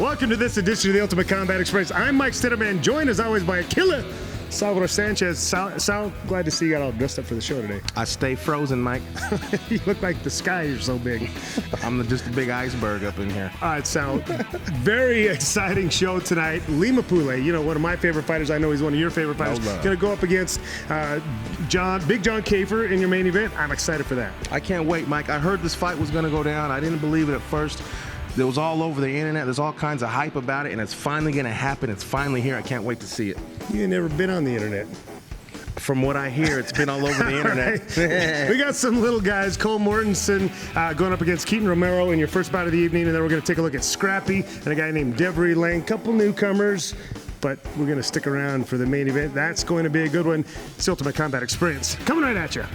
Welcome to this edition of the Ultimate Combat Experience. I'm Mike Stidham, joined as always by a killer, Salvador Sanchez. Sal, glad to see you got all dressed up for the show today. I stay frozen, Mike. You look like the sky, you're so big. I'm just a big iceberg up in here. All right, Sal, very exciting show tonight. Lima Pule, you know, one of my favorite fighters. I know he's one of your favorite fighters. Going to go up against Big John Kafer in your main event. I'm excited for that. I can't wait, Mike. I heard this fight was going to go down. I didn't believe it at first. It was all over the internet. There's all kinds of hype about it, and it's finally going to happen. It's finally here. I can't wait to see it. You ain't never been on the internet. From what I hear, it's been all over the internet. Right. We got some little guys, Cole Mortenson going up against Keaton Romero in your first bout of the evening, and then we're going to take a look at Scrappy and a guy named Devry Lainge, couple newcomers, but we're going to stick around for the main event. That's going to be a good one. It's the Ultimate Combat Experience. Coming right at you.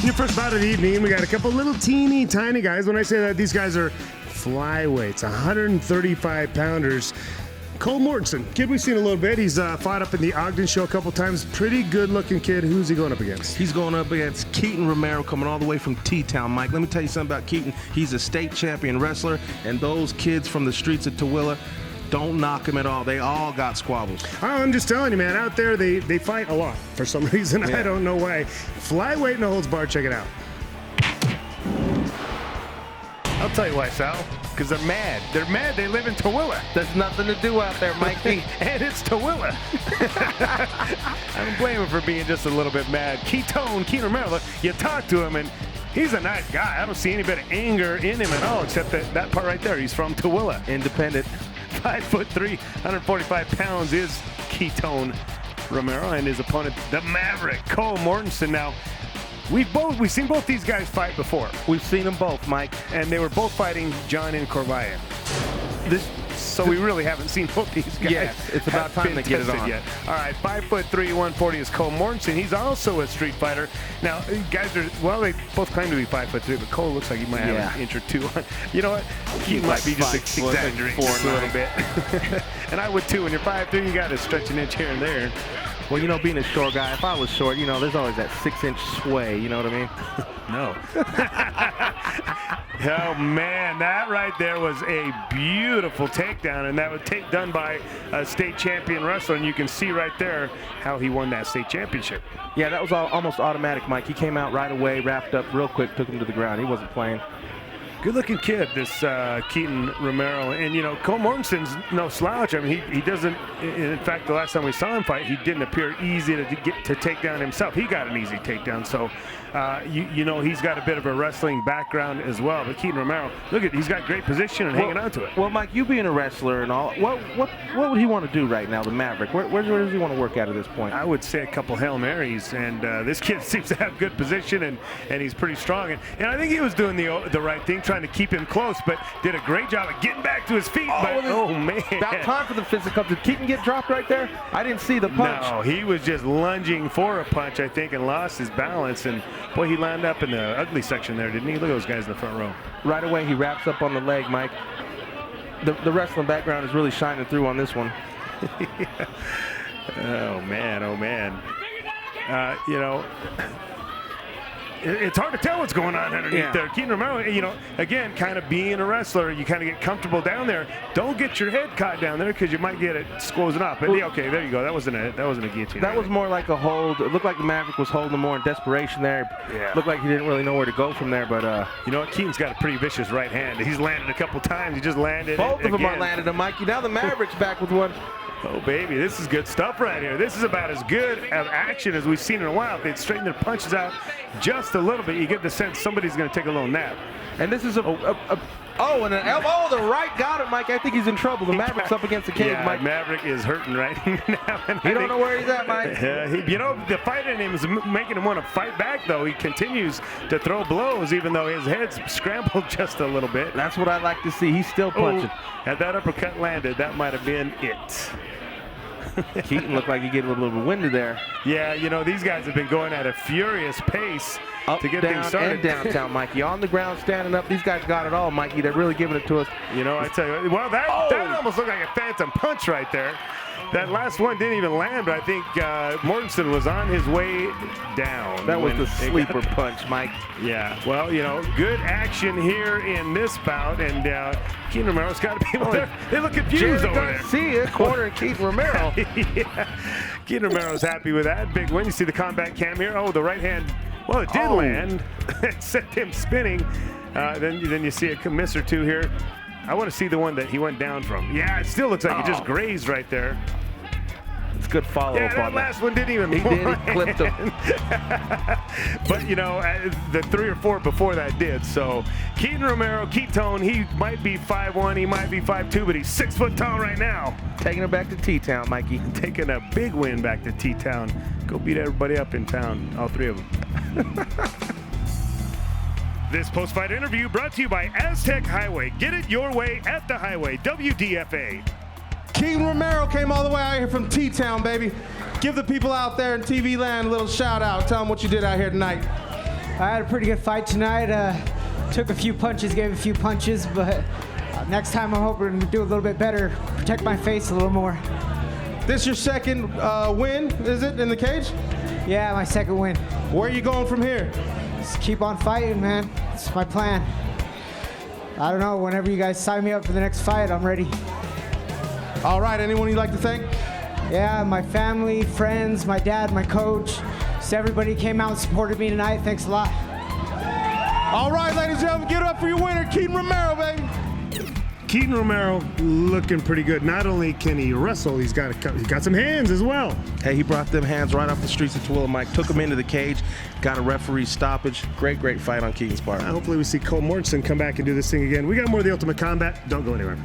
Your first bout of the evening, we got a couple little teeny tiny guys. When I say that, these guys are flyweights, 135 pounders. Cole Mortenson, kid we've seen a little bit. He's fought up in the Ogden show a couple times. Pretty good looking kid. Who's he going up against? He's going up against Keaton Romero, coming all the way from T-Town. Mike, let me tell you something about Keaton. He's a state champion wrestler, and those kids from the streets of Tooele, don't knock him at all. They all got squabbles. Oh, I'm just telling you, man. Out there, they fight a lot for some reason. Yeah. I don't know why. Flyweight and holds bar. Check it out. I'll tell you why, Sal. Because they're mad. They're mad. They live in Tooele. There's nothing to do out there, Mikey. And it's Tooele. I don't blame him for being just a little bit mad. Keaton Romero, you talk to him, and he's a nice guy. I don't see any bit of anger in him at all, except that part right there. He's from Tooele. Independent. 5'3", 145 pounds is Keaton Romero, and his opponent, the Maverick, Cole Mortenson. Now, we've seen both these guys fight before. We've seen them both, Mike. And they were both fighting John and Corvalle. So we really haven't seen both these guys. Yes, it's about time to get it on. Yet. All right, 5'3", 140 is Cole Mortenson. He's also a street fighter. Now, guys they both claim to be 5'3", but Cole looks like he might have an inch or two on. You know what? He might be just exaggerating just a little bit. And I would too. When you're 5'3", you got to stretch an inch here and there. Well, you know, being a short guy, if I was short, you know, there's always that 6-inch sway, you know what I mean? No. Oh, man, that right there was a beautiful takedown, and that was done by a state champion wrestler, and you can see right there how he won that state championship. Yeah, that was almost automatic, Mike. He came out right away, wrapped up real quick, took him to the ground. He wasn't playing. Good-looking kid, this Keaton Romero. And, you know, Cole Mortenson's no slouch. I mean, he doesn't – in fact, the last time we saw him fight, he didn't appear easy to take down himself. He got an easy takedown. So, you know, he's got a bit of a wrestling background as well. But Keaton Romero, look at – he's got great position and hanging on to it. Well, Mike, you being a wrestler and all, what would he want to do right now, the Maverick? Where does he want to work at this point? I would say a couple Hail Marys. And this kid seems to have good position, and he's pretty strong. And I think he was doing the right thing, trying to keep him close, but did a great job of getting back to his feet. Oh man. About time for the physical. Did Keaton get dropped right there? I didn't see the punch. No, he was just lunging for a punch, I think, and lost his balance. And, boy, he landed up in the ugly section there, didn't he? Look at those guys in the front row. Right away, he wraps up on the leg, Mike. The wrestling background is really shining through on this one. Oh, man. Oh, man. You know, it's hard to tell what's going on underneath there. Keaton Romero, you know, again, kind of being a wrestler, you kind of get comfortable down there. Don't get your head caught down there because you might get it squozing up. But okay, there you go. That wasn't a guillotine. That was more like a hold. It looked like the Maverick was holding more in desperation there. Yeah. Looked like he didn't really know where to go from there. But you know what? Keaton's got a pretty vicious right hand. He's landed a couple times. He just landed. Both of them are landed him, Mikey. Now the Maverick's back with one. Oh, baby, this is good stuff right here. This is about as good of action as we've seen in a while. If they'd straighten their punches out just a little bit, you get the sense somebody's going to take a little nap. And this is and an elbow. Oh, the right got him, Mike. I think he's in trouble. The Maverick's up against the cage, yeah, Mike. Maverick is hurting right now. You don't know where he's at, Mike. You know, the fight in him is making him want to fight back, though. He continues to throw blows, even though his head's scrambled just a little bit. That's what I like to see. He's still punching. Had that uppercut landed, that might have been it. Keaton looked like he getting a little bit winded there. Yeah, you know, these guys have been going at a furious pace up, to get down, things started. And downtown, Mikey. On the ground, standing up. These guys got it all, Mikey. They're really giving it to us. You know, I tell you, well, that almost looked like a phantom punch right there. That last one didn't even land, but I think Mortenson was on his way down. That was the sleeper punch, Mike. Yeah, well, you know, good action here in this bout, and Keaton Romero's got to be able to. They look confused over there. See it, corner Keaton Romero. Yeah, Keaton Romero's happy with that. Big win. You see the combat cam here. Oh, the right hand. Well, it did land. It sent him spinning. Then you see a miss or two here. I want to see the one that he went down from. Yeah, it still looks like it just grazed right there. It's good follow-up on that. That last one didn't even. He clipped him. But you know, the 3 or 4 before that did. So Keaton Romero, Keaton, he might be 5'1", he might be 5'2", but he's 6 foot tall right now. Taking it back to T-Town, Mikey. Taking a big win back to T-Town. Go beat everybody up in town, all 3 of them. This post-fight interview brought to you by Aztec Highway. Get it your way at the highway. WDFA. Keaton Romero came all the way out here from T-Town, baby. Give the people out there in TV land a little shout out. Tell them what you did out here tonight. I had a pretty good fight tonight. Took a few punches, gave a few punches, but next time I'm hoping to do a little bit better, protect my face a little more. This your second win, is it, in the cage? Yeah, my second win. Where are you going from here? Just keep on fighting, man. It's my plan. I don't know, whenever you guys sign me up for the next fight, I'm ready. All right, anyone you'd like to thank? Yeah, my family, friends, my dad, my coach. Just everybody came out and supported me tonight. Thanks a lot. All right, ladies and gentlemen, give it up for your winner, Keaton Romero, baby. Keaton Romero looking pretty good. Not only can he wrestle, he's got some hands as well. Hey, he brought them hands right off the streets of Tooele, Mike. Took him into the cage, got a referee stoppage. Great fight on Keaton's part. Hopefully we see Cole Mortensen come back and do this thing again. We got more of the Ultimate Combat. Don't go anywhere.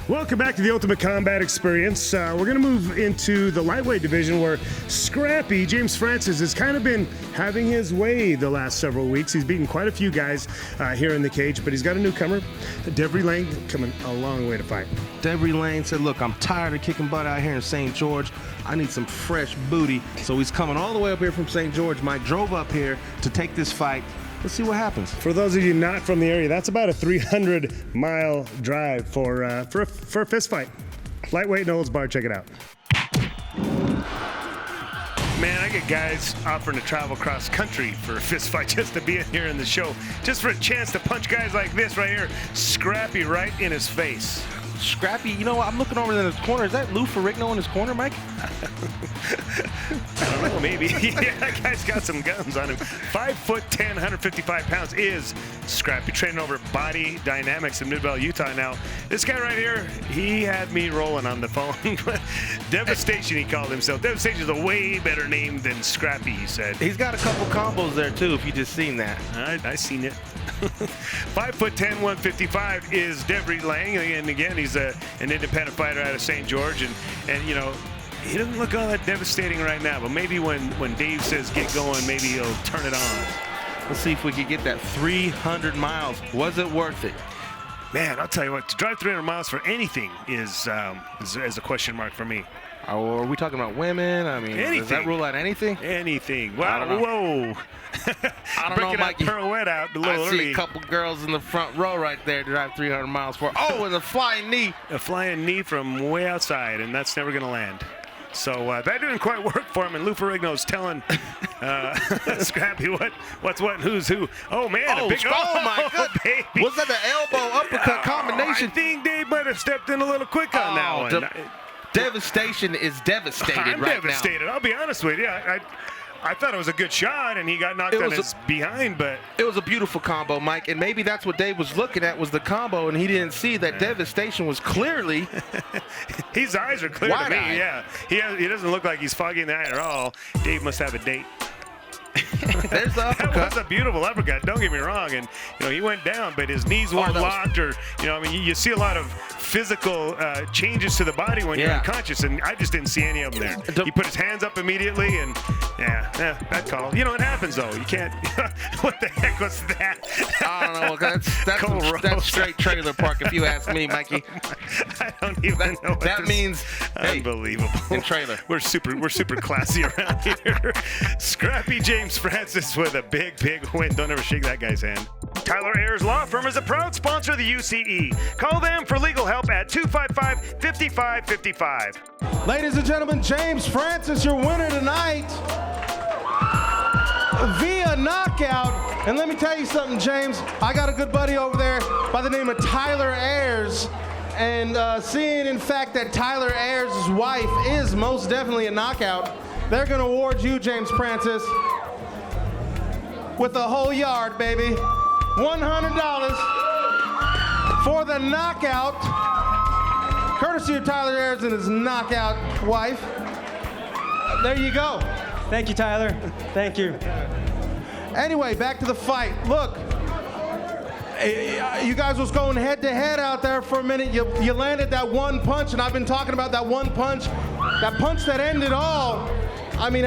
Welcome back to the Ultimate Combat Experience. We're going to move into the lightweight division where Scrappy, James Francis, has kind of been having his way the last several weeks. He's beaten quite a few guys here in the cage, but he's got a newcomer, Devry Lainge, coming a long way to fight. Devry Lainge said, look, I'm tired of kicking butt out here in St. George. I need some fresh booty. So he's coming all the way up here from St. George. Mike drove up here to take this fight. Let's see what happens. For those of you not from the area, that's about a 300-mile drive for a fist fight. Lightweight, no holds barred. Check it out. Man, I get guys offering to travel cross country for a fist fight just to be in here in the show, just for a chance to punch guys like this right here. Scrappy right in his face. Scrappy, you know what? I'm looking over in his corner. Is that Lou Ferrigno in his corner, Mike? I don't know, maybe. Yeah, that guy's got some guns on him. 5'10", 155 pounds is Scrappy, training over Body Dynamics in Midvale, Utah. Now, this guy right here, he had me rolling on the phone. Devastation, he called himself. Devastation is a way better name than Scrappy, he said. He's got a couple combos there, too, if you just seen that. I seen it. 5'10", 155 is Devry Lainge, and again, he's an independent fighter out of St. George, and you know, he doesn't look all that devastating right now, but maybe when Dave says get going, maybe he'll turn it on. Let's see if we can get that 300 miles. Was it worth it? Man, I'll tell you what, to drive 300 miles for anything is a question mark for me. Or are we talking about women? I mean, anything. Does that rule out anything? Anything. Wow, whoa. I don't know, Mikey. Pirouette out a little I early. see a couple girls in the front row right there drive 300 miles for. Oh, and a flying knee. A flying knee from way outside, and that's never going to land. So that didn't quite work for him, and Lou Ferrigno's telling Scrappy what's what and who's who. Oh, man. Oh, my goodness. Baby. Was that the elbow uppercut combination? I think Dave might have stepped in a little quick on that one. Devastation is devastated I'm right devastated. I'll be honest with you. I thought it was a good shot, and he got knocked on his behind, but it was a beautiful combo, Mike, and maybe that's what Dave was looking at was the combo, and he didn't see that Devastation was clearly his eyes are clear to me. Yeah, he doesn't look like he's foggy in the eye at all. Dave must have a date. There's the uppercut. That was a beautiful uppercut. Don't get me wrong, and you know he went down, but his knees weren't locked, or you know, I mean, you see a lot of physical changes to the body when you're unconscious, and I just didn't see any of them there. He put his hands up immediately, and that call. You know, it happens though. You can't. What the heck was that? I don't know. That's straight trailer park, if you ask me, Mikey. I don't even know. That means unbelievable. In trailer, we're super classy around here. Scrappy James Francis with a big win. Don't ever shake that guy's hand. Tyler Ayers Law Firm is a proud sponsor of the UCE. Call them for legal help at 255-5555. Ladies and gentlemen, James Francis, your winner tonight via knockout. And let me tell you something, James. I got a good buddy over there by the name of Tyler Ayers. And seeing, in fact, that Tyler Ayers' wife is most definitely a knockout, they're going to award you, James Francis, with a whole yard, baby. $100 for the knockout, courtesy of Tyler Ayers and his knockout wife. There you go. Thank you, Tyler. Thank you. Anyway, back to the fight. Look, you guys was going head to head out there for a minute. You landed that one punch, and I've been talking about that one punch, that punch that ended all. I mean,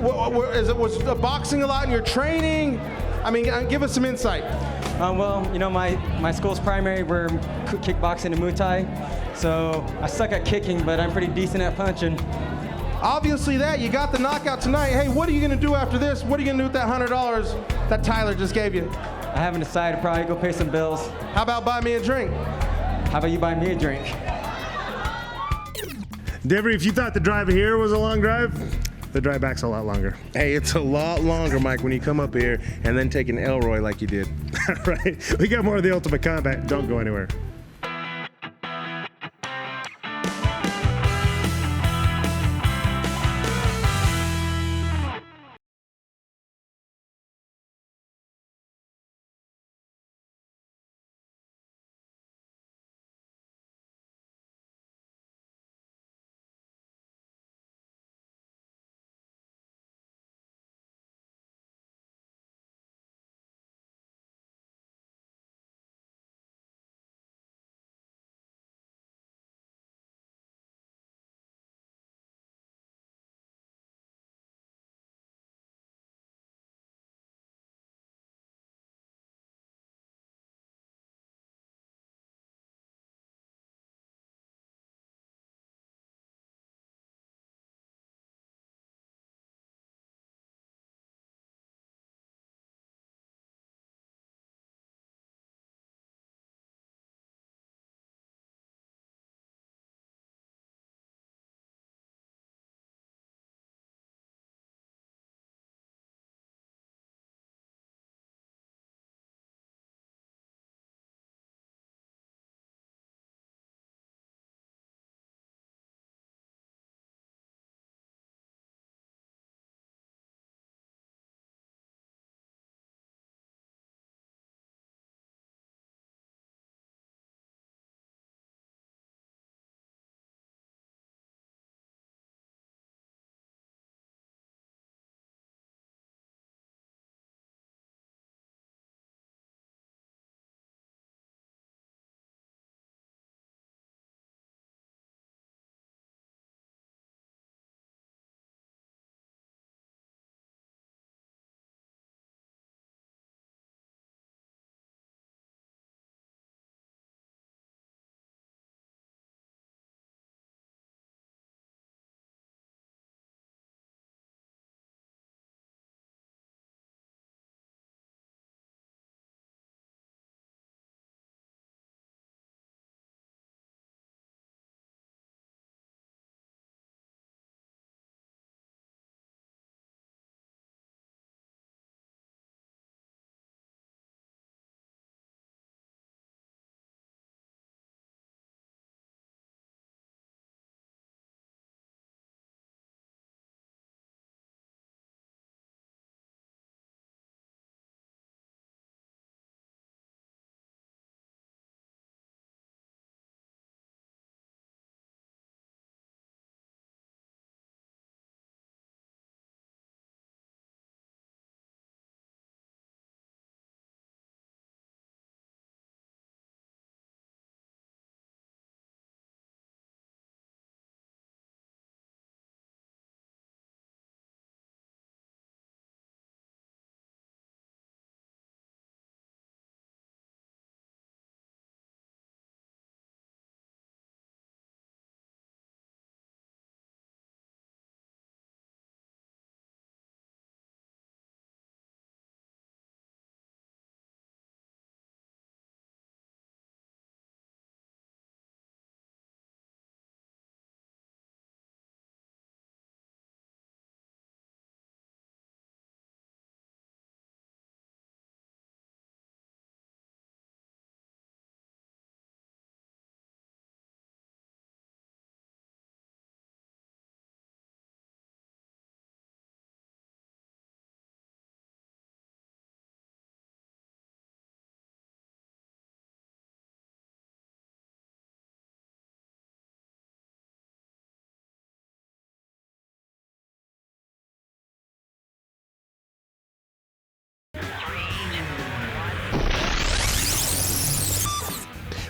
was boxing a lot in your training? I mean, give us some insight. Well, you know, my school's primary, we're kickboxing and Muay Thai, so I suck at kicking, but I'm pretty decent at punching. Obviously you got the knockout tonight. Hey, what are you going to do after this? What are you going to do with that $100 that Tyler just gave you? I haven't decided. Probably go pay some bills. How about buy me a drink? How about you buy me a drink? Devry, if you thought the drive here was a long drive, the drive back's a lot longer. Hey, it's a lot longer, Mike, when you come up here and then take an Elroy like you did. Right. We got more of the Ultimate Combat. Don't go anywhere.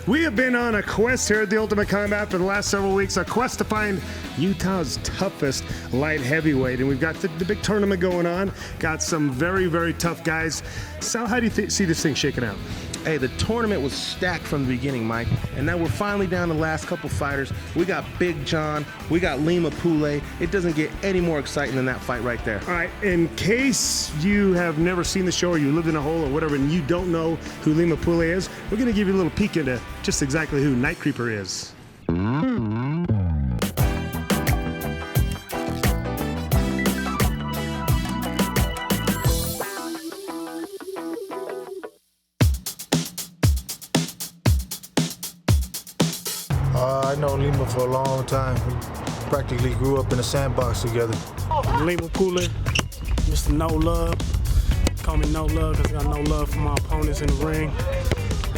We have been on a quest here at the Ultimate Combat for the last several weeks, a quest to find Utah's toughest light heavyweight. And we've got the big tournament going on, got some very, very tough guys. Sal, how do you see this thing shaking out? Hey, the tournament was stacked from the beginning, Mike, and now we're finally down to the last couple fighters. We got Big John, we got Lima Pule. It doesn't get any more exciting than that fight right there. All right, in case you have never seen the show or you lived in a hole or whatever and you don't know who Lima Pule is, we're going to give you a little peek into just exactly who Night Creeper is. I know Lima for a long time. We practically grew up in a sandbox together. Lima Pule, Mr. No Love. Call me No Love because I got no love for my opponents in the ring.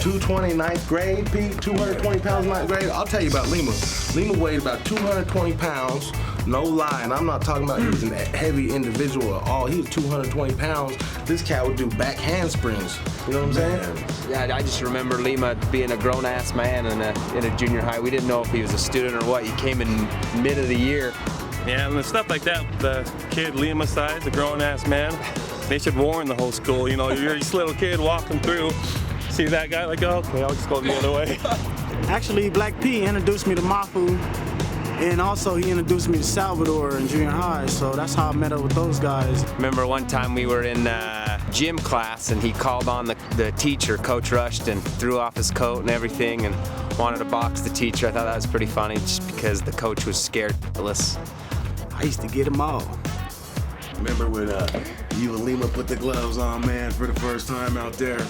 220 ninth grade, Pete, 220 pounds ninth grade. I'll tell you about Lima. Lima weighed about 220 pounds, no lie. And I'm not talking about he was a heavy individual at all. He was 220 pounds. This cat would do back handsprings. You know what I'm saying? Yeah, I just remember Lima being a grown-ass man in a junior high. We didn't know if he was a student or what. He came in mid of the year. Yeah, and stuff like that, the kid Lima size, a grown-ass man, they should warn the whole school. You know, you're this little kid walking through, see that guy, like, oh, okay, I'll just go the other way. Actually, Black P introduced me to Mafu, and also he introduced me to Salvador in junior high, so that's how I met up with those guys. Remember one time we were in gym class and he called on the teacher, Coach Rushton, threw off his coat and everything and wanted to box the teacher. I thought that was pretty funny just because the coach was scared shitless. I used to get them all. Remember when you and Lima put the gloves on, man, for the first time out there?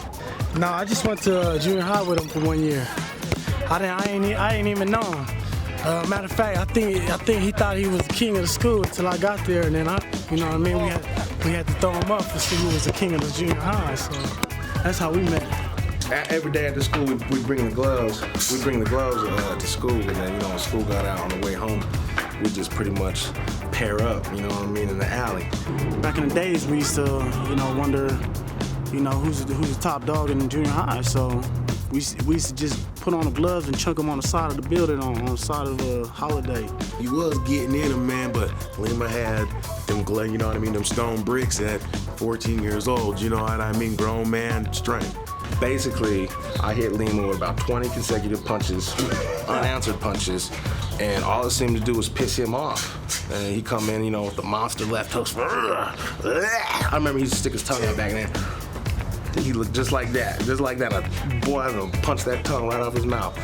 No, I just went to junior high with him for 1 year. I ain't even know him. Matter of fact, I think he thought he was the king of the school until I got there, and then you know what I mean, we had to throw him up to see who was the king of the junior high. So that's how we met. Every day after school, we'd bring the gloves. We'd bring the gloves to school, and then, you know, when school got out on the way home, we'd just pretty much pair up, you know what I mean, in the alley. Back in the days, we used to, you know, wonder, you know, who's the top dog in the junior high. So we used to just put on the gloves and chunk them on the side of the building on the side of a holiday. He was getting in them, man, but Lima had them, you know what I mean, them stone bricks at 14 years old, you know what I mean, grown man strength. Basically, I hit Lima with about 20 consecutive punches, unanswered punches, and all it seemed to do was piss him off. And he come in, you know, with the monster left hooks. I remember he used to stick his tongue out back then. He looked just like that. Boy, I gonna punch that tongue right off his mouth.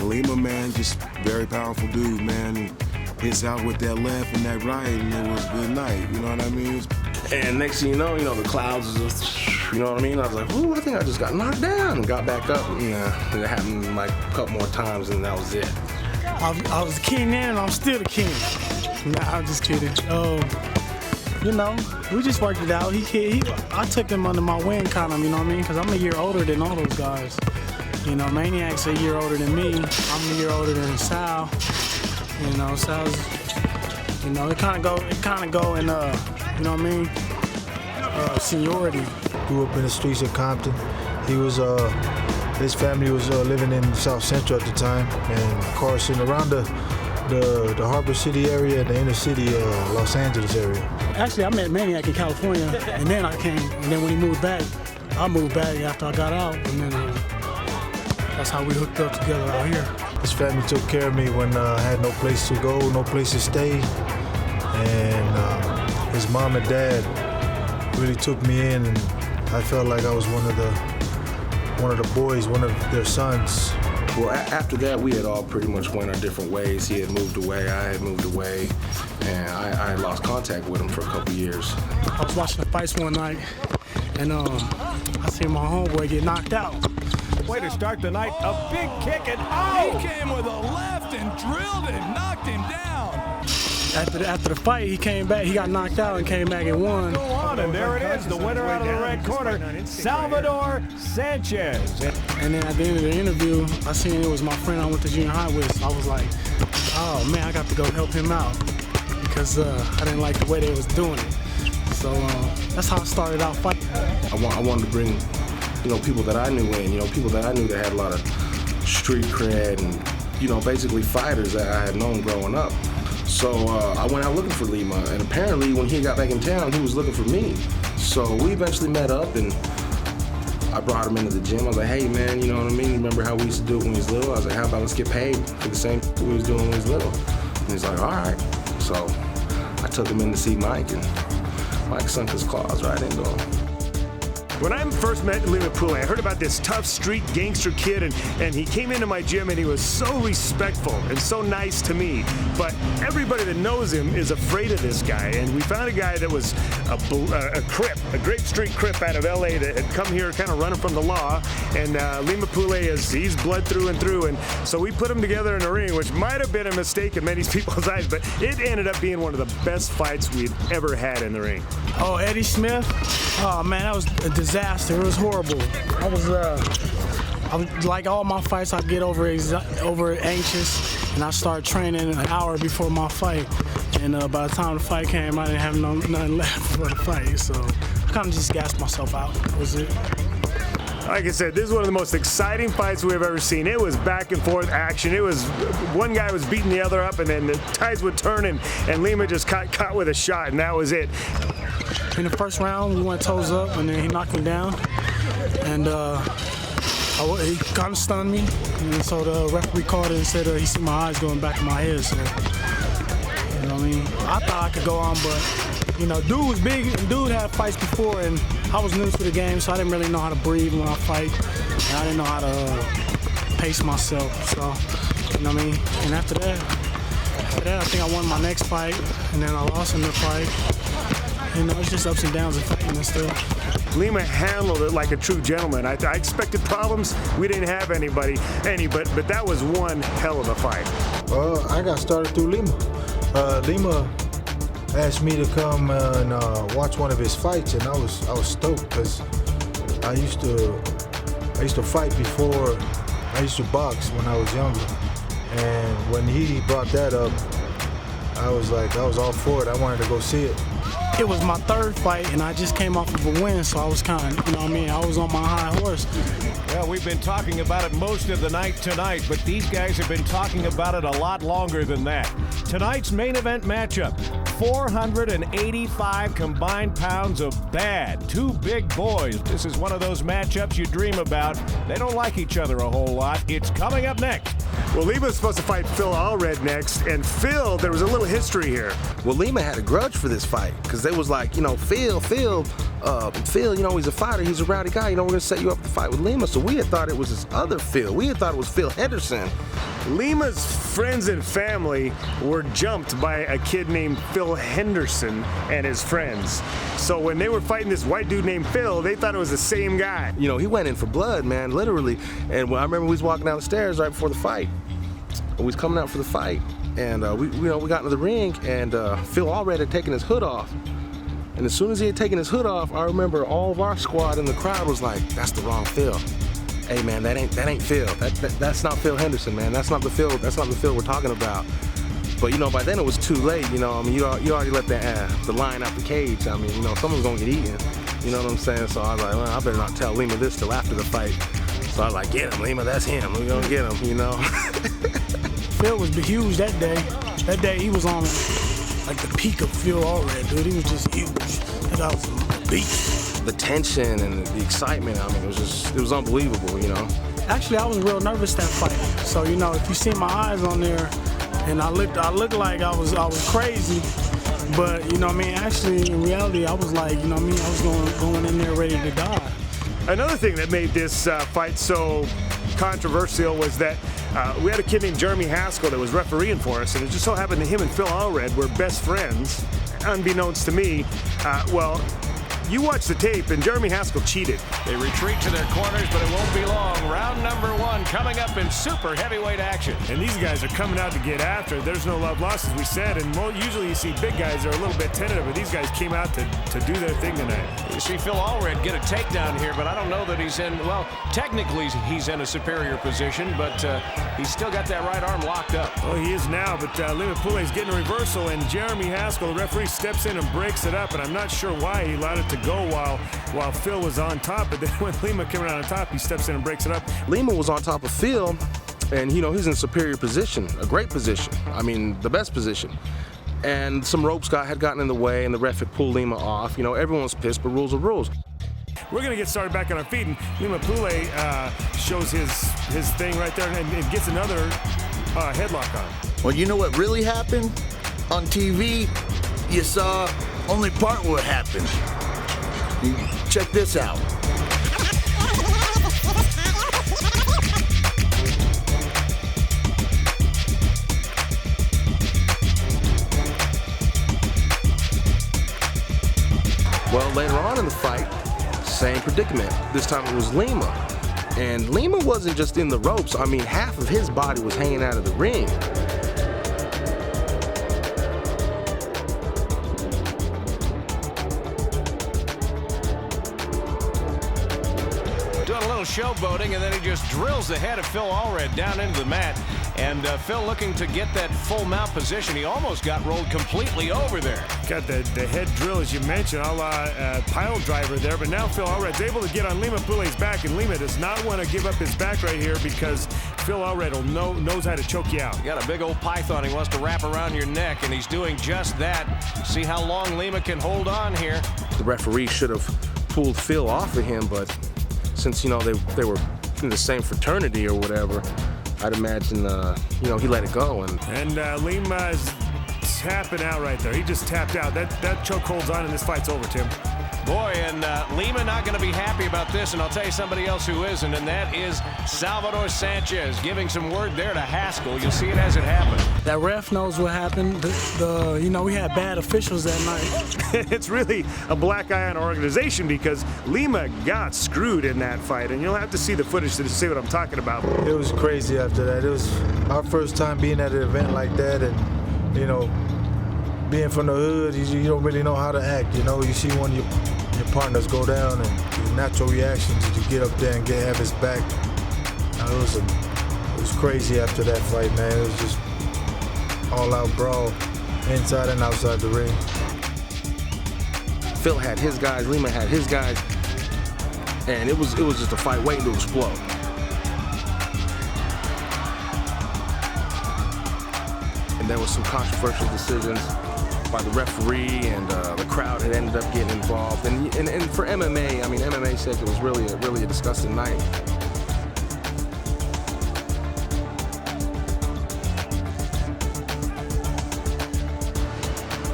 Lima, man, just very powerful dude, man. He hits out with that left and that right, and it was good night, you know what I mean? And next thing you know, the clouds is just, you know what I mean? I was like, ooh, I think I just got knocked down, and got back up. And, it happened like a couple more times, and that was it. I was the king then, and I'm still the king. Nah, I'm just kidding. You know, we just worked it out. I took him under my wing, kind of, you know what I mean? Because I'm a year older than all those guys. You know, Maniac's a year older than me. I'm a year older than Sal. You know, Sal's, you know, it kind of go in, you know what I mean? Seniority. Grew up in the streets of Compton. He was, his family was living in South Central at the time, and of course, around the Harbor City area and the inner city, Los Angeles area. Actually, I met Maniac in California, and then I came, and then when he moved back, I moved back after I got out, and then that's how we hooked up together out here. His family took care of me when I had no place to go, no place to stay, and his mom and dad really took me in, and I felt like I was one of the boys, one of their sons. Well, after that, we had all pretty much went our different ways. He had moved away, I had moved away, and I had lost contact with him for a couple years. I was watching the fights one night, and I seen my homeboy get knocked out. Way to start the night, a big kick, and he came with a left and drilled him, knocked him down. After the fight, he came back, he got knocked out and came back and won. Go on, and there it is, the winner out of the red corner, Salvador Sanchez. And then at the end of the interview, I seen it was my friend I went to junior high with, so I was like, oh man, I got to go help him out because I didn't like the way they was doing it. So that's how I started out fighting. I wanted to bring, people that I knew in, people that I knew that had a lot of street cred and, you know, basically fighters that I had known growing up. So I went out looking for Lima, and apparently when he got back in town, he was looking for me. So we eventually met up, and I brought him into the gym. I was like, hey man, you know what I mean? Remember how we used to do it when he was little? I was like, how about let's get paid for the same thing we was doing when he was little? And he's like, all right. So I took him in to see Mike, and Mike sunk his claws right into him. When I first met Lima Pule, I heard about this tough street gangster kid, and he came into my gym and he was so respectful and so nice to me. But everybody that knows him is afraid of this guy. And we found a guy that was a Crip, a Grape Street Crip out of LA that had come here kind of running from the law. And Lima Pule he's blood through and through. And so we put him together in a ring, which might have been a mistake in many people's eyes, but it ended up being one of the best fights we've ever had in the ring. Oh, Eddie Smith? Oh man, that was a disaster. It was horrible. I was like all my fights, I get over anxious, and I start training an hour before my fight. And by the time the fight came, I didn't have nothing left for the fight. So I kind of just gassed myself out. That was it. Like I said, this is one of the most exciting fights we've ever seen. It was back and forth action. It was one guy was beating the other up, and then the tides would turn, and Lima just caught with a shot, and that was it. In the first round, we went toes up, and then he knocked me down, and he kind of stunned me. And so the referee called it and said he see my eyes going back in my head. So, you know what I mean? I thought I could go on, but you know, dude was big, and dude had fights before, and I was new to the game, so I didn't really know how to breathe when I fight, and I didn't know how to pace myself. So, you know what I mean? And after that, I think I won my next fight, and then I lost in the fight. You know, it's just ups and downs of fighting and stuff. Lima handled it like a true gentleman. I expected problems. We didn't have any, but that was one hell of a fight. I got started through Lima. Lima asked me to come and watch one of his fights, and I was stoked because I used to fight before. I used to box when I was younger, and when he brought that up, I was all for it. I wanted to go see it. It was my third fight, and I just came off of a win, so I was kind of, you know what I mean, I was on my high horse. Well, we've been talking about it most of the night tonight, but these guys have been talking about it a lot longer than that. Tonight's main event matchup, 485 combined pounds of bad. Two big boys. This is one of those matchups you dream about. They don't like each other a whole lot. It's coming up next. Well, Lima's supposed to fight Phil Allred next, and Phil, there was a little history here. Well, Lima had a grudge for this fight because they was like, you know, Phil, you know, he's a fighter, he's a rowdy guy, you know, we're gonna set you up to fight with Lima. So we had thought it was this other Phil. We had thought it was Phil Henderson. Lima's friends and family were jumped by a kid named Phil Henderson and his friends. So when they were fighting this white dude named Phil, they thought it was the same guy. You know, he went in for blood, man, literally. And I remember we was walking down the stairs right before the fight. We was coming out for the fight, and we got into the ring, and Phil Allred had taken his hood off. And as soon as he had taken his hood off, I remember all of our squad in the crowd was like, "That's the wrong Phil. Hey man, that ain't Phil. That's not Phil Henderson, man. That's not the Phil. That's not the Phil we're talking about." But you know, by then it was too late. You know, I mean, you already let the lion out the cage. I mean, you know, someone's gonna get eaten. You know what I'm saying? So I was like, well, I better not tell Lima this till after the fight. So I was like, get him, Lima. That's him. We're gonna get him. You know. Phil was huge that day. That day he was on like the peak of Phil Allred, dude. He was just huge. That guy was a beast. The tension and the excitement, I mean, it was unbelievable, you know. Actually, I was real nervous that fight. So, you know, if you see my eyes on there, and I looked like I was crazy, but you know what I mean, actually in reality I was like, you know what I mean, I was going in there ready to die. Another thing that made this fight so controversial was that we had a kid named Jeremy Haskell that was refereeing for us, and it just so happened that him and Phil Allred were best friends, unbeknownst to me. Well, you watch the tape, and Jeremy Haskell cheated. They retreat to their corners, but it won't be long. Round number one coming up in super heavyweight action. And these guys are coming out to get after. There's no love lost, as we said, and usually you see big guys are a little bit tentative, but these guys came out to do their thing tonight. You see Phil Allred get a takedown here, but I don't know that he's in, well, technically he's in a superior position, but he's still got that right arm locked up. Well, he is now, but Lima Pule is getting a reversal, and Jeremy Haskell, the referee, steps in and breaks it up, and I'm not sure why he allowed it to go while Phil was on top. But then when Lima came around on top, he steps in and breaks it up. Lima was on top of Phil, and he's in a superior position, a great position. I mean, the best position. And some ropes had gotten in the way, and the ref had pulled Lima off. Everyone was pissed, but rules are rules. We're going to get started back on our feet, and Lima Pule shows his thing right there and gets another headlock on. Well, you know what really happened? On TV, you saw only part of what happened. Check this out. Well, later on in the fight, same predicament. This time it was Lima. And Lima wasn't just in the ropes. I mean, half of his body was hanging out of the ring. Doing a little showboating, and then he just drills the head of Phil Allred down into the mat. And Phil looking to get that full mount position. He almost got rolled completely over there. Got the head drill, as you mentioned, a la pile driver there. But now Phil Allred's able to get on Lima Pule's back, and Lima does not want to give up his back right here because Phil Allred knows how to choke you out. You got a big old python he wants to wrap around your neck, and he's doing just that. See how long Lima can hold on here. The referee should have pulled Phil off of him, but since, they were in the same fraternity or whatever, I'd imagine, he let it go. And Lima is tapping out right there. He just tapped out. That choke holds on, and this fight's over, Tim. Boy, and Lima not going to be happy about this, and I'll tell you somebody else who isn't, and that is Salvador Sanchez giving some word there to Haskell. You'll see it as it happens. That ref knows what happened. We had bad officials that night. It's really a black eye on our organization because Lima got screwed in that fight, and you'll have to see the footage to see what I'm talking about. It was crazy after that. It was our first time being at an event like that, and, being from the hood, you don't really know how to act. You see one of your partners go down, and your natural reaction is to get up there and have his back. It was crazy after that fight, man. It was just all-out brawl, inside and outside the ring. Phil had his guys, Lima had his guys, and it was just a fight waiting to explode. And there was some controversial decisions by the referee, and the crowd had ended up getting involved. And for MMA, MMA said it was really a disgusting night.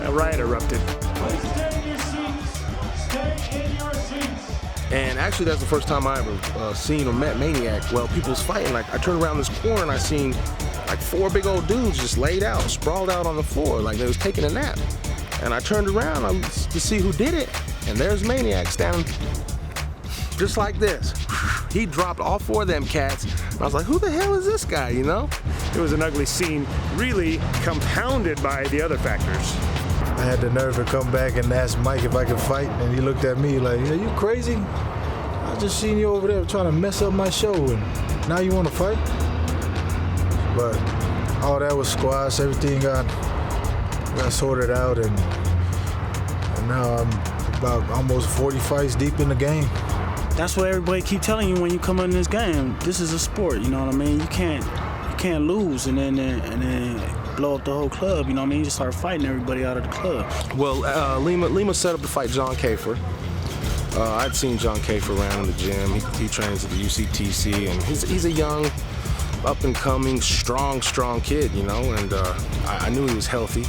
A riot erupted. Please stay in your seats. Stay in your seats. And actually, that's the first time I ever seen or met Maniac. Well, people's fighting. Like, I turned around this corner and I seen like 4 big old dudes just laid out, sprawled out on the floor, like they was taking a nap. And I turned around to see who did it, and there's Maniac standing just like this. He dropped all 4 of them cats, and I was like, who the hell is this guy, It was an ugly scene, really compounded by the other factors. I had the nerve to come back and ask Mike if I could fight, and he looked at me like, are you crazy? I just seen you over there trying to mess up my show, and now you want to fight? But all that was squashed. Everything got sorted out, and now I'm about almost 40 fights deep in the game. That's what everybody keep telling you when you come in this game. This is a sport, you know what I mean? You can't lose and then blow up the whole club, you know what I mean? You just start fighting everybody out of the club. Well, Lima set up to fight John Kafer. I'd seen John Kafer around in the gym. He trains at the UCTC, and he's a young, up-and-coming, strong kid, and I knew he was healthy.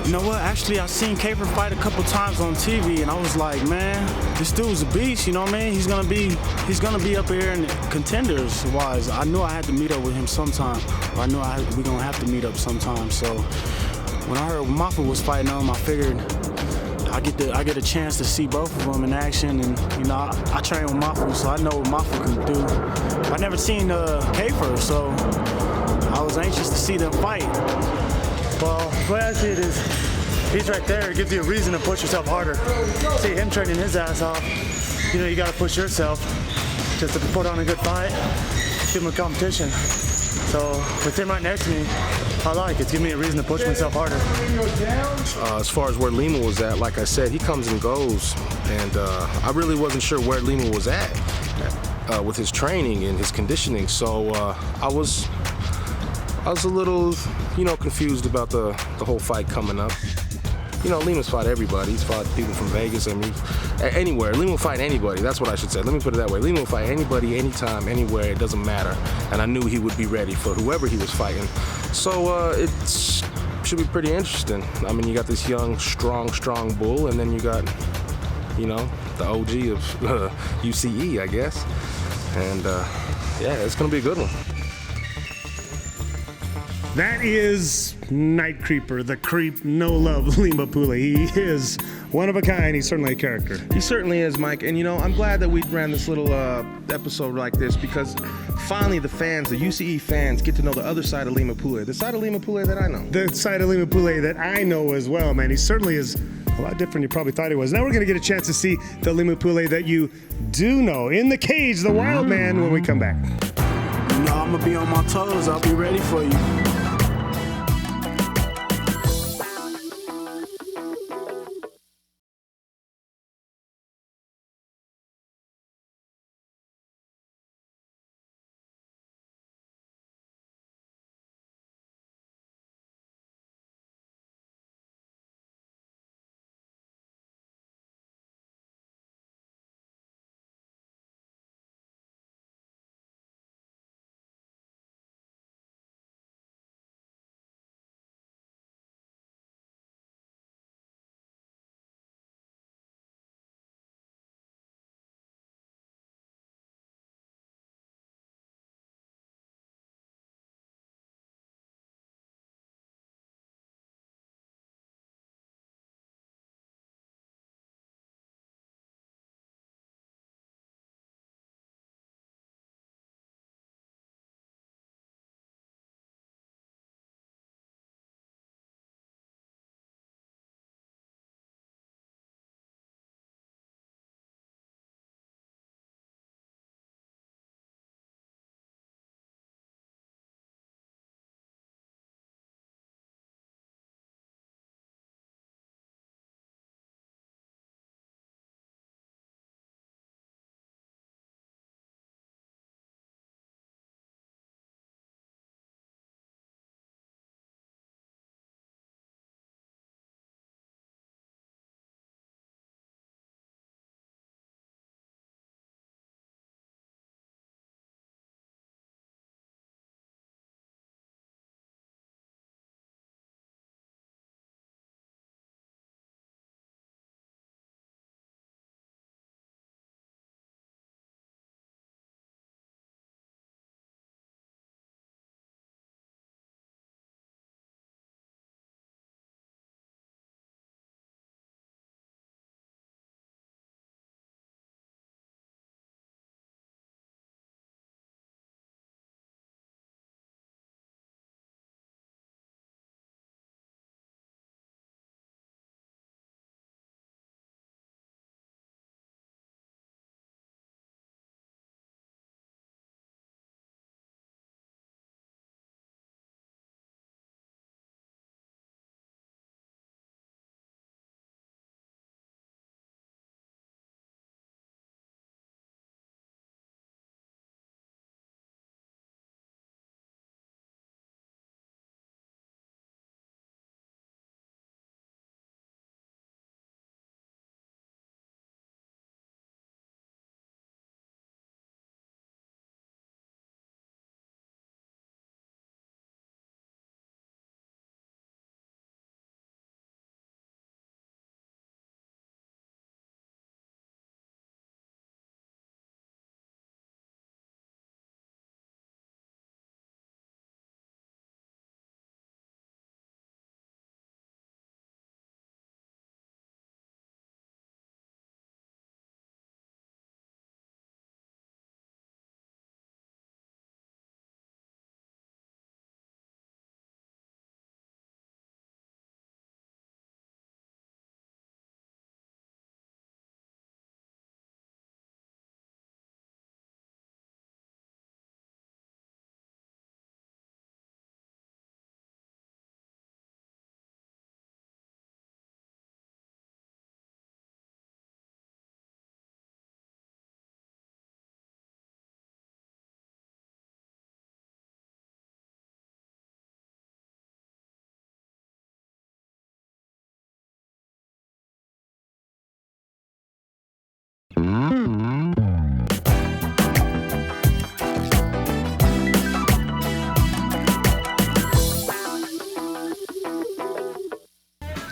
You know what? Actually, I seen Keifer fight a couple times on TV, and I was like, man, this dude's a beast. You know what I mean? He's gonna be up here in contenders wise. I knew I had to meet up with him sometime. Or I knew we're gonna have to meet up sometime. So when I heard Mafu was fighting him, I figured I get a chance to see both of them in action, and I train with Mafu, so I know what Mafu can do. I never seen Keifer, so I was anxious to see them fight. Well, the way I see it is, he's right there. It gives you a reason to push yourself harder. See him training his ass off. You got to push yourself just to put on a good fight, give him a competition. So with him right next to me, I like. It's giving me a reason to push myself harder. As far as where Lima was at, like I said, he comes and goes, and I really wasn't sure where Lima was at with his training and his conditioning. So I was a little, confused about the whole fight coming up. Lima's fought everybody. He's fought people from Vegas. I mean, anywhere. Lima will fight anybody. That's what I should say. Let me put it that way. Lima will fight anybody, anytime, anywhere. It doesn't matter. And I knew he would be ready for whoever he was fighting. So it should be pretty interesting. I mean, you got this young, strong bull, and then you got, the OG of UCE, I guess. And yeah, it's going to be a good one. That is Night Creeper, the creep, no love, Lima Pule. He is one of a kind. He's certainly a character. He certainly is, Mike. And I'm glad that we ran this little episode like this, because finally the fans, the UCE fans, get to know the other side of Lima Pule, the side of Lima Pule that I know. The side of Lima Pule that I know as well, man. He certainly is a lot different than you probably thought he was. Now we're going to get a chance to see the Lima Pule that you do know. In the cage, the wild man, when we come back. I'm going to be on my toes. I'll be ready for you.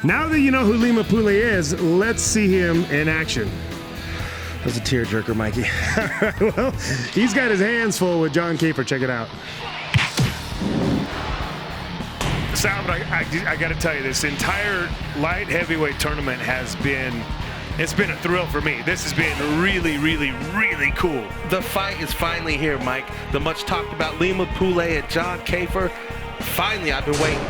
Now that you know who Lima Pule is, let's see him in action. That was a tearjerker, Mikey. All right, well, he's got his hands full with John Kafer. Check it out. Sal, but I got to tell you, this entire light heavyweight tournament has been, it's been a thrill for me. This has been really, really, really cool. The fight is finally here, Mike. The much talked about Lima Pule and John Kafer. Finally, I've been waiting.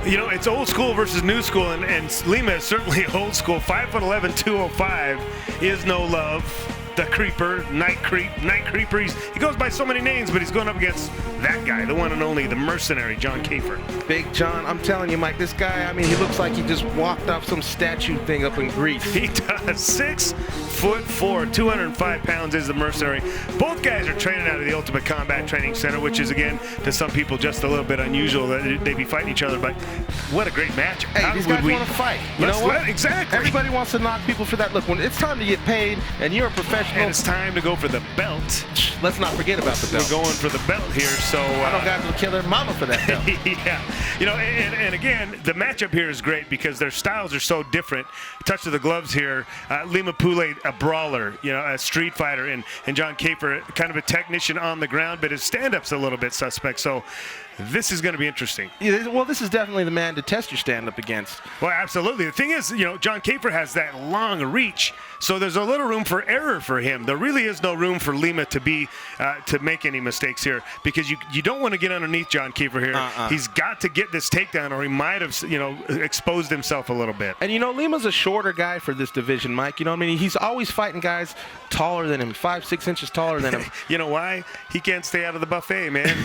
You know, it's old school versus new school, and Lima is certainly old school. 5'11", 205 is no love. The Creeper, Night Creeper. He goes by so many names, but he's going up against that guy, the one and only, the mercenary, John Kafer. Big John, I'm telling you, Mike, this guy, I mean, he looks like he just walked off some statue thing up in Greece. He does. 6'4", 205 pounds is the mercenary. Both guys are training out of the Ultimate Combat Training Center, which is, again, to some people just a little bit unusual that they be fighting each other, but what a great match. Hey, these guys want to fight. You know what? Exactly. Everybody wants to knock people for that. Look, when it's time to get paid and you're a professional. And it's time to go for the belt. Let's not forget about the belt. We're going for the belt here, so I don't got to kill their mama for that belt. Yeah, you know, and again, the matchup here is great because their styles are so different. Touch of the gloves here. Lima Pule, a brawler, you know, a street fighter, and John Kafer, kind of a technician on the ground, but his stand-up's a little bit suspect. So this is going to be interesting. Yeah, well, this is definitely the man to test your stand-up against. Well, absolutely. The thing is, you know, John Kafer has that long reach, so there's a little room for error for him. There really is no room for Lima to make any mistakes here because you don't want to get underneath John Kafer here. He's got to get this takedown, or he might have, you know, exposed himself a little bit. And you know, Lima's a shorter guy for this division, Mike. You know what I mean? He's always fighting guys taller than him, 5-6 inches taller than him. You know why? He can't stay out of the buffet, man.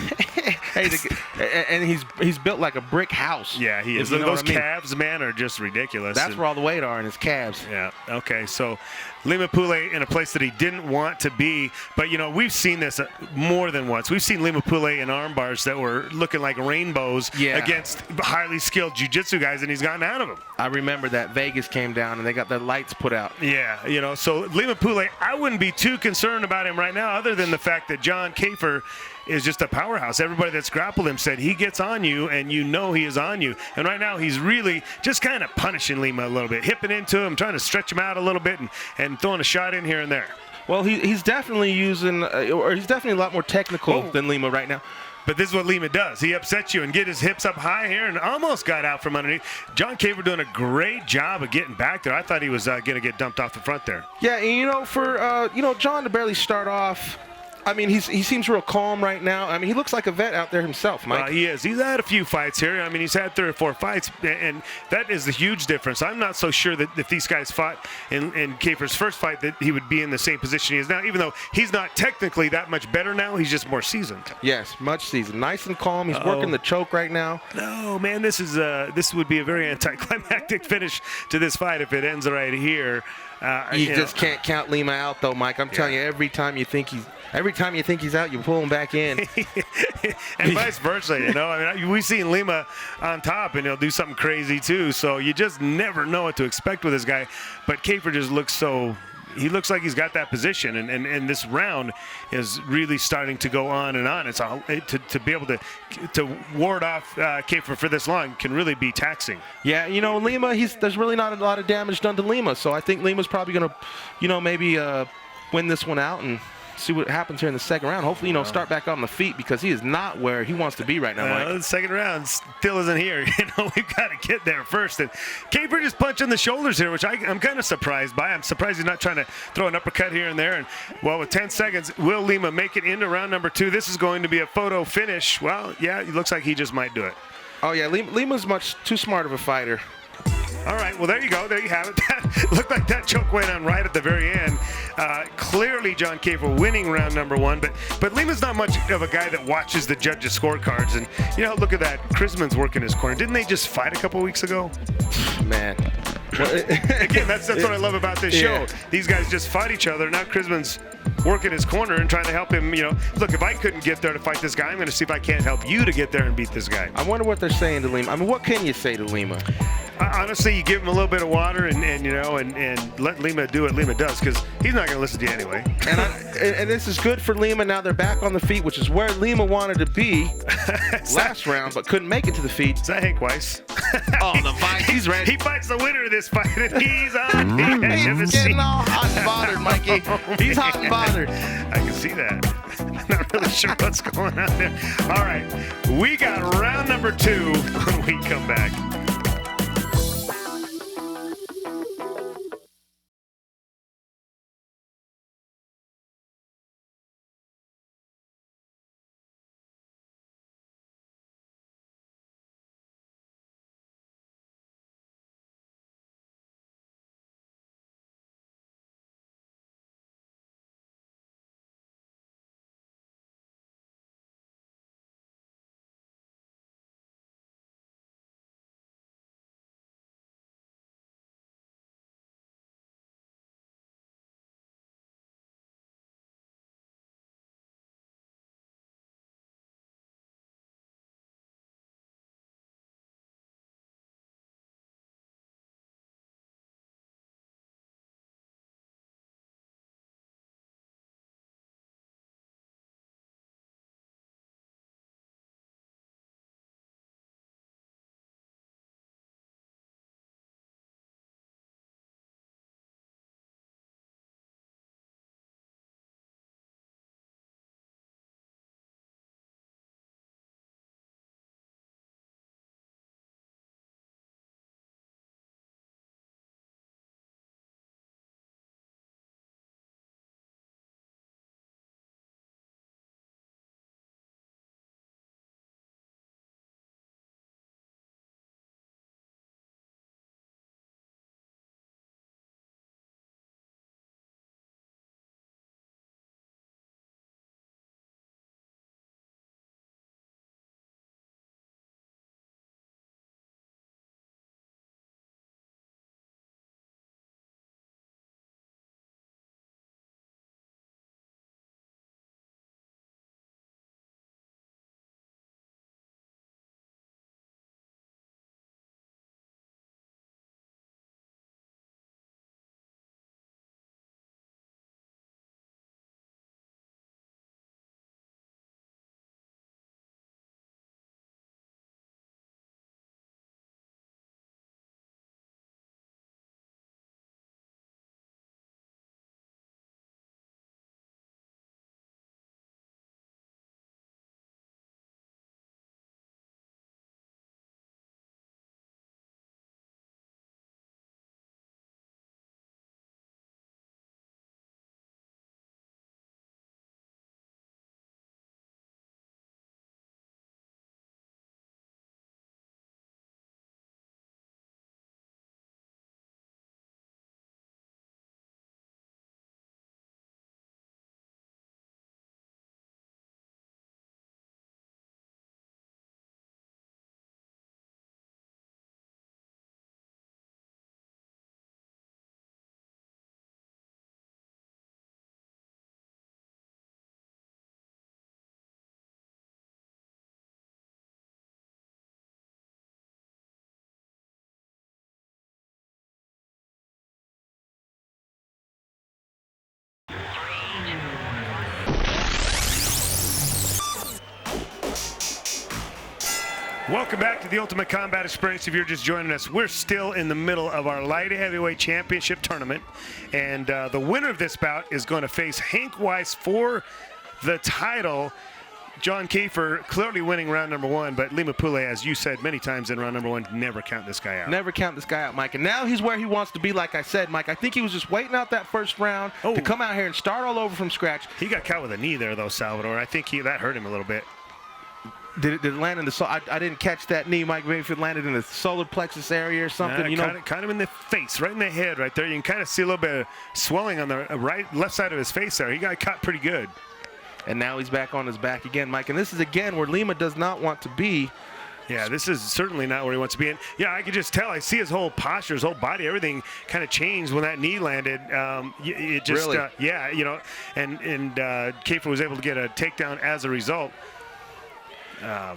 Hey, and he's built like a brick house. Yeah, he is. Those calves, man, are just ridiculous. That's where all the weight are in his calves. Yeah. Okay. So Lima Pule in a place that he didn't want to be, but you know, we've seen this more than once. We've seen Lima Pule in arm bars that were looking like rainbows against highly skilled jiu-jitsu guys, and he's gotten out of them. I remember that Vegas came down and they got their lights put out. Yeah, you know, so Lima Pule, I wouldn't be too concerned about him right now, other than the fact that John Kafer is just a powerhouse. Everybody that's grappled him said he gets on you, and you know he is on you. And right now he's really just kind of punishing Lima a little bit, hipping into him, trying to stretch him out a little bit, and throwing a shot in here and there. Well, he's definitely using, or he's definitely a lot more technical than Lima right now. But this is what Lima does. He upsets you and get his hips up high here and almost got out from underneath. John Kafer doing a great job of getting back there. I thought he was going to get dumped off the front there. Yeah, and you know, for John to barely start off, I mean, he seems real calm right now. I mean, he looks like a vet out there himself, Mike. He is. He's had a few fights here. I mean, he's had 3 or 4 fights, and that is the huge difference. I'm not so sure that if these guys fought in Kafer's first fight that he would be in the same position he is now, even though he's not technically that much better now. He's just more seasoned. Yes, much seasoned. Nice and calm. He's working the choke right now. No, man, this would be a very anticlimactic finish to this fight if it ends right here. You just can't count Lima out, though, Mike. I'm telling you, every time you think he's out, you pull him back in. And vice versa, you know. I mean, we've seen Lima on top, and he'll do something crazy too. So you just never know what to expect with this guy. But Keifer just looks he looks like he's got that position, and this round is really starting to go on and on. It's to be able to ward off Keifer for this long can really be taxing. Yeah, you know, Lima, there's really not a lot of damage done to Lima, so I think Lima's probably going to, you know, maybe win this one out and see what happens here in the second round. Hopefully, you know, start back on the feet because he is not where he wants to be right now, Mike. The second round still isn't here. You know, we've got to get there first. And Keifer just punching the shoulders here, which I'm kind of surprised by. I'm surprised he's not trying to throw an uppercut here and there. And, well, with 10 seconds, will Lima make it into round number 2? This is going to be a photo finish. Well, yeah, it looks like he just might do it. Oh, yeah, Lima's much too smart of a fighter. All right, well, there you go. There you have it. That looked like that choke went on right at the very end. Clearly, John Kafer winning round number 1, but Lima's not much of a guy that watches the judges' scorecards. And, you know, look at that. Krisman's working his corner. Didn't they just fight a couple weeks ago? Man. Again, that's what I love about this show. These guys just fight each other. Now Krisman's working his corner and trying to help him, you know. Look, if I couldn't get there to fight this guy, I'm going to see if I can't help you to get there and beat this guy. I wonder what they're saying to Lima. I mean, what can you say to Lima? Honestly, you give him a little bit of water and let Lima do what Lima does, because he's not going to listen to you anyway. And this is good for Lima. Now they're back on the feet, which is where Lima wanted to be last round, but couldn't make it to the feet. Is that Hank Weiss? Oh, the fight. He's ready. He fights the winner of this fight, and he's on. He's getting all hot and bothered, Mikey. He's hot and bothered. I can see that. I'm not really sure what's going on there. All right, we got round number 2 when we come back. Welcome back to the Ultimate Combat Experience. If you're just joining us, we're still in the middle of our light heavyweight championship tournament, and the winner of this bout is going to face Hank Weiss for the title. John Keifer clearly winning round number 1, but Lima Pule, as you said many times in round number 1, never count this guy out. Never count this guy out, Mike. And now he's where he wants to be, like I said, Mike. I think he was just waiting out that first round to come out here and start all over from scratch. He got caught with a knee there, though, Salvador. I think that hurt him a little bit. Did it land in the I didn't catch that knee, Mike. Maybe if it landed in the solar plexus area or something, kind of in the face, right in the head, right there. You can kind of see a little bit of swelling on the left side of his face there. He got caught pretty good. And now he's back on his back again, Mike. And this is again where Lima does not want to be. Yeah, this is certainly not where he wants to be. And yeah, I could just tell. I see his whole posture, his whole body, everything kind of changed when that knee landed. It just, really? And Keifer was able to get a takedown as a result.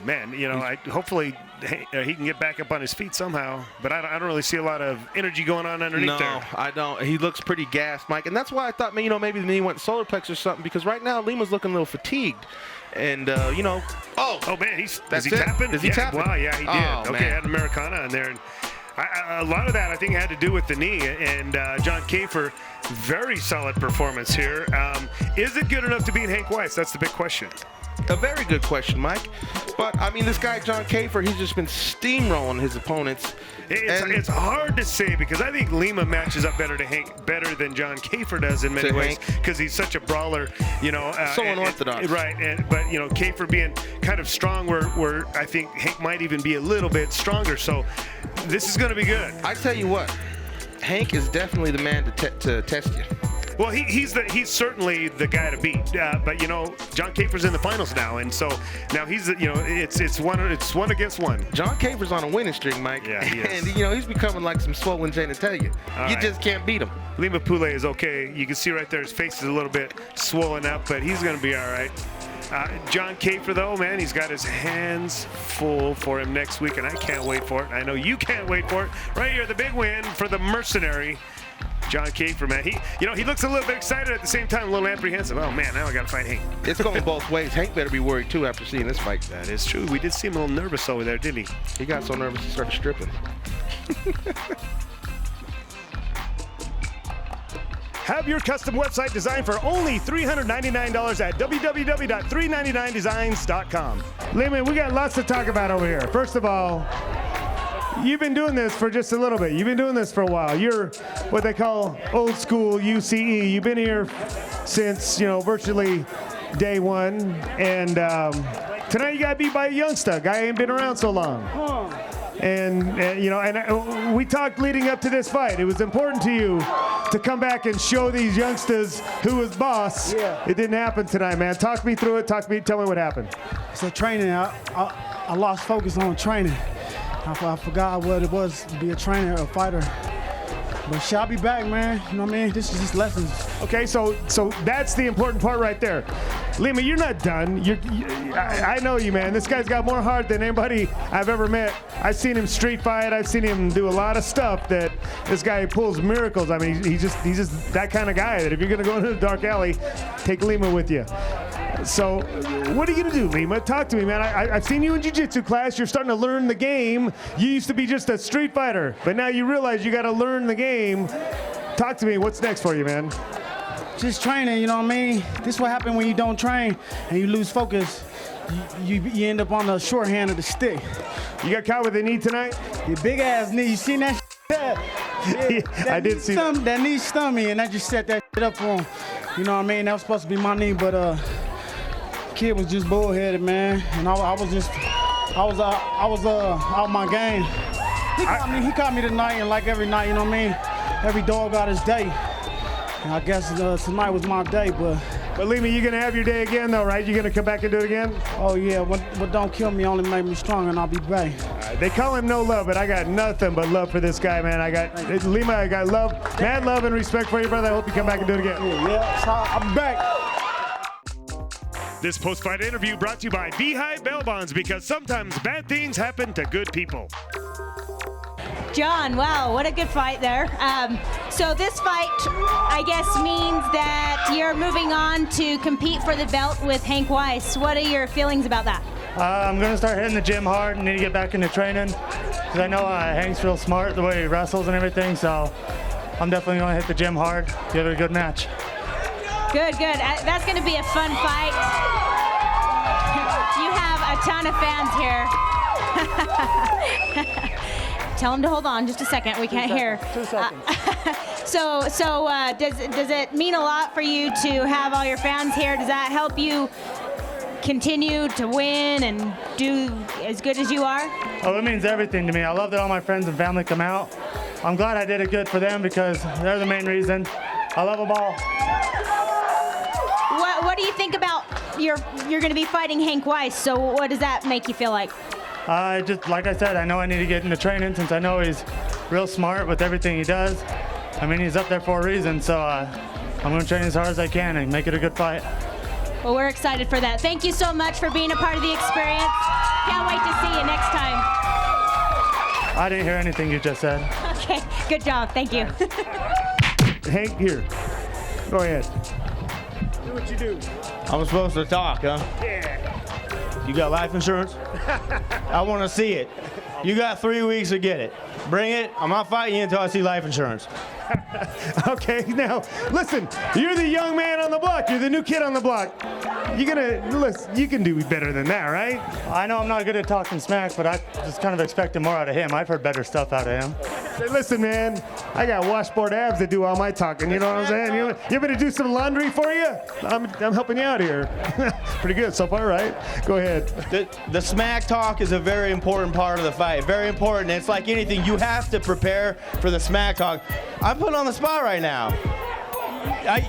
Man, you know, hopefully he can get back up on his feet somehow. But I don't really see a lot of energy going on underneath there. No, I don't. He looks pretty gassed, Mike. And that's why I thought, you know, maybe the knee went solar plex or something, because right now Lima's looking a little fatigued. And, you know, oh man, is he it. tapping? Is he tapping? Wow, yeah, he did. Oh, Okay, man. had an Americana in there. And a lot of that, I think, had to do with the knee. And John Kafer, very solid performance here. Is it good enough to beat Hank Weiss? That's the big question. A very good question, Mike. But, I mean, this guy, John Kafer, he's just been steamrolling his opponents. It's hard to say, because I think Lima matches up better to Hank, better than John Kafer does in many ways, because he's such a brawler, you know. So unorthodox. Right, but, you know, Kafer being kind of strong where I think Hank might even be a little bit stronger. So this is going to be good. I tell you what, Hank is definitely the man to test you. Well, he's certainly the guy to beat. But you know, John Kafer's in the finals now, and so now he's it's one against one. John Kafer's on a winning streak, Mike. Yeah, he is. And you know he's becoming like some swollen genitalia. You just can't beat him. Lima Pule is okay. You can see right there his face is a little bit swollen up, but he's going to be all right. John Kafer, though, man, he's got his hands full for him next week, and I can't wait for it. I know you can't wait for it. Right here, the big win for the mercenary. John Kafer, man, he looks a little bit excited at the same time, a little apprehensive. Oh man, now I got to fight Hank. It's going both ways. Hank better be worried too after seeing this fight. That is true. We did see him a little nervous over there, didn't he? He got so nervous he started stripping. Have your custom website designed for only $399 at www.399designs.com. Lima, we got lots to talk about over here. First of all, you've been doing this for just a little bit. You've been doing this for a while. You're what they call old school UCE. You've been here since, virtually day one. And tonight you got beat by a youngster. Guy ain't been around so long. And we talked leading up to this fight. It was important to you to come back and show these youngsters who was boss. Yeah. It didn't happen tonight, man. Talk me through it. Tell me what happened. So training, I lost focus on training. I forgot what it was to be a trainer or a fighter. But I'll be back, man. You know what I mean? This is just lessons. Okay, so that's the important part right there. Lima, you're not done. I know you, man. This guy's got more heart than anybody I've ever met. I've seen him street fight. I've seen him do a lot of stuff that this guy pulls miracles. I mean, he's just that kind of guy that if you're going to go into the dark alley, take Lima with you. So what are you going to do, Lima? Talk to me, man. I've seen you in jiu-jitsu class. You're starting to learn the game. You used to be just a street fighter, but now you realize you got to learn the game. Talk to me. What's next for you, man? Just training, you know what I mean? This is what happens when you don't train and you lose focus. You end up on the short hand of the stick. You got caught with a knee tonight? Your big ass knee. You seen that shit? Yeah, I did see that. That knee stunned me, and I just set that shit up for him. You know what I mean? That was supposed to be my knee, but kid was just bullheaded, man. And I was out my game. He caught me tonight, and like every night, you know what I mean? Every dog got his day. And I guess tonight was my day, but Lima, you're gonna have your day again, though, right? You're gonna come back and do it again? Oh yeah, what don't kill me only make me strong, and I'll be back. They call him no love, but I got nothing but love for this guy, man. I got love, mad love and respect for you, brother. I hope you come back and do it again. Yeah, so I'm back. This post-fight interview brought to you by Beehive Bail Bonds, because sometimes bad things happen to good people. John, wow, what a good fight there. So this fight, I guess, means that you're moving on to compete for the belt with Hank Weiss. What are your feelings about that? I'm going to start hitting the gym hard and need to get back into training, because I know Hank's real smart the way he wrestles and everything, so I'm definitely going to hit the gym hard, give it a good match. Good. That's going to be a fun fight. You have a ton of fans here. Tell them to hold on just a second. We can't hear. 2 seconds. So does it mean a lot for you to have all your fans here? Does that help you continue to win and do as good as you are? Oh, it means everything to me. I love that all my friends and family come out. I'm glad I did it good for them, because they're the main reason. I love them all. What do you think about you're going to be fighting Hank Weiss? So what does that make you feel like? Just like I said, I know I need to get into training, since I know he's real smart with everything he does. I mean, he's up there for a reason, so I'm going to train as hard as I can and make it a good fight. Well, we're excited for that. Thank you so much for being a part of the experience. Can't wait to see you next time. I didn't hear anything you just said. Okay, good job. Thank you. Hank, here. Go ahead. Do what you do. I'm supposed to talk, huh? Yeah. You got life insurance? I want to see it. You got 3 weeks to get it. Bring it. I'm not fighting you until I see life insurance. Okay, now, listen, you're the young man on the block. You're the new kid on the block. You can do better than that, right? I know I'm not good at talking smack, but I just kind of expected more out of him. I've heard better stuff out of him. Hey, listen, man, I got washboard abs that do all my talking. You know what I'm saying? You want me to do some laundry for you? I'm helping you out here. Pretty good so far, right? Go ahead. The smack talk is a very important part of the fight. Very important. It's like anything. You have to prepare for the smack talk. I'm put on the spot right now.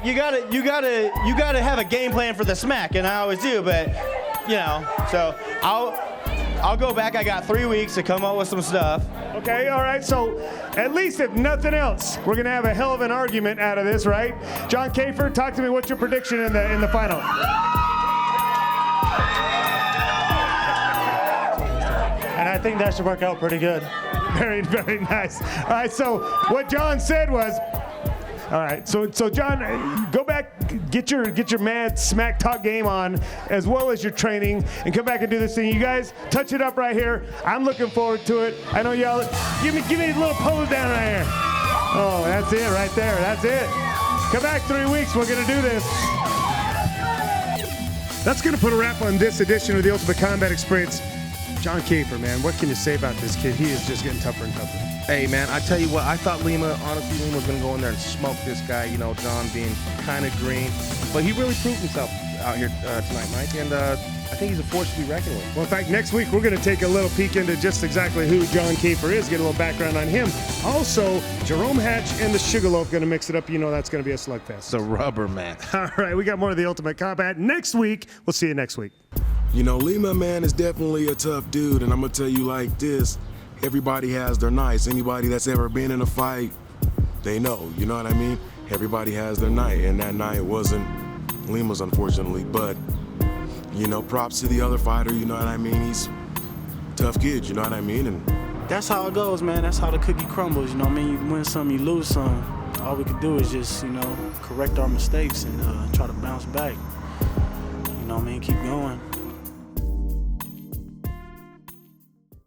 You gotta have a game plan for the smack, and I always do. But so I'll go back. I got 3 weeks to come up with some stuff. Okay, all right. So at least if nothing else, we're gonna have a hell of an argument out of this, right? John Kafer, talk to me. What's your prediction in the final? And I think that should work out pretty good. Very, very nice. All right, so what John said was, all right, so John, go back, get your mad smack talk game on, as well as your training, and come back and do this thing. You guys, touch it up right here. I'm looking forward to it. I know y'all, give me a little pose down right here. Oh, that's it right there. That's it. Come back 3 weeks. We're gonna do this. That's gonna put a wrap on this edition of the Ultimate Combat Experience. John Kafer, man, what can you say about this kid? He is just getting tougher and tougher. Hey, man, I tell you what, I thought Lima was going to go in there and smoke this guy, John being kind of green. But he really proved himself out here tonight, Mike, and I think he's a force to be reckoned with. Well, in fact, next week we're going to take a little peek into just exactly who John Kafer is, get a little background on him. Also, Jerome Hatch and the Sugarloaf going to mix it up. That's going to be a slugfest. The rubber man. All right, we got more of the Ultimate Combat next week. We'll see you next week. Lima, man, is definitely a tough dude, and I'm going to tell you like this. Everybody has their nights. Anybody that's ever been in a fight, they know. You know what I mean? Everybody has their night, and that night wasn't Lima's, unfortunately. But, props to the other fighter, you know what I mean? He's a tough kid, you know what I mean? And that's how it goes, man. That's how the cookie crumbles, you know what I mean? You win some, you lose some. All we can do is just, correct our mistakes and try to bounce back. You know what I mean? Keep going.